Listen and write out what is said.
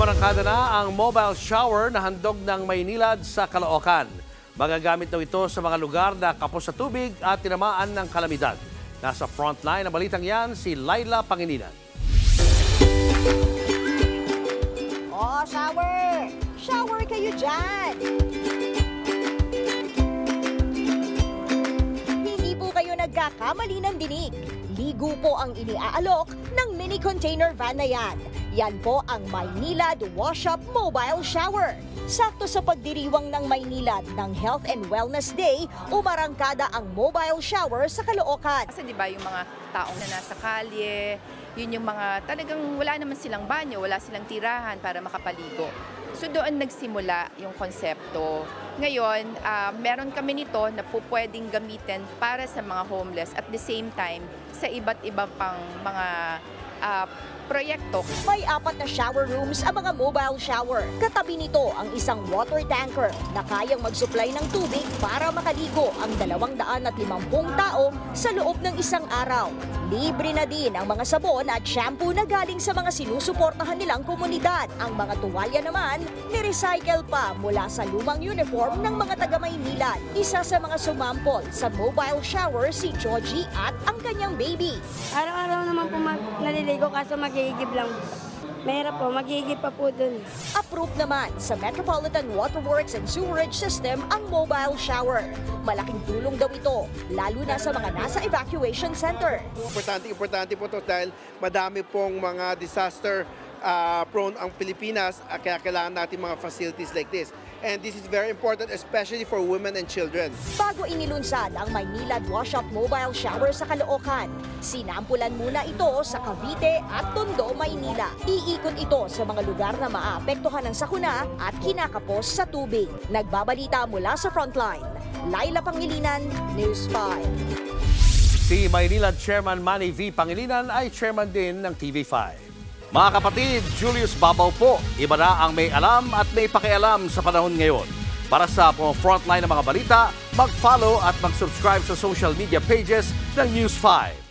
Umarangkada na ang mobile shower na handog ng Maynilad sa Caloocan. Magagamit daw ito sa mga lugar na kapos sa tubig at tinamaan ng kalamidad. Nasa frontline ng balitang yan si Laila Pangilinan. Oh, shower! Shower kayo dyan! Hindi po kayo nagkakamali ng dinig. Ligo po ang iniaalok ng mini container van na yan. Yan po ang Maynilad Wash Up Mobile Shower. Sakto sa pagdiriwang ng Maynilad ng Health and Wellness Day, umarangkada ang mobile shower sa Caloocan. Kasi di ba yung mga taong na nasa kalye, yun yung mga talagang wala naman silang banyo, wala silang tirahan para makapaligo. So doon nagsimula yung konsepto. Ngayon, meron kami nito na po pwedeng gamitin para sa mga homeless at the same time sa iba't ibang pang mga proyekto. May 4 na shower rooms ang mga mobile shower. Katabi nito ang isang water tanker na kayang mag-supply ng tubig para makaligo ang 250 tao sa loob ng isang araw. Libre na din ang mga sabon at shampoo na galing sa mga sinusuportahan nilang komunidad. Ang mga tuwalya naman, ni-recycle pa mula sa lumang uniform ng mga taga-Maynilad. Isa sa mga sumampol sa mobile shower si Georgie at ang kanyang baby. Araw-araw naman po naliligo kaso magigib lang. Mahirap po, magigib pa po dun. Approved naman sa Metropolitan Waterworks and Sewerage System ang mobile shower. Malaking tulong daw ito, lalo na sa mga nasa evacuation center. Importante po ito dahil madami pong mga disaster prone ang Pilipinas, kaya kailangan natin mga facilities like this. And this is very important, especially for women and children. Bago inilunsad ang Maynilad Wash Up Mobile Shower sa Caloocan, sinampulan muna ito sa Cavite at Tondo, Maynila. Iikot ito sa mga lugar na maapektuhan ng sakuna at kinakapos sa tubig. Nagbabalita mula sa frontline, Laila Pangilinan, News 5. Si Maynilad Chairman Manny V. Pangilinan ay chairman din ng TV5. Mga kapatid, Julius Babaw po. Iba na ang may alam at may pakialam sa panahon ngayon. Para sa frontline ng mga balita, mag-follow at mag-subscribe sa social media pages ng News 5.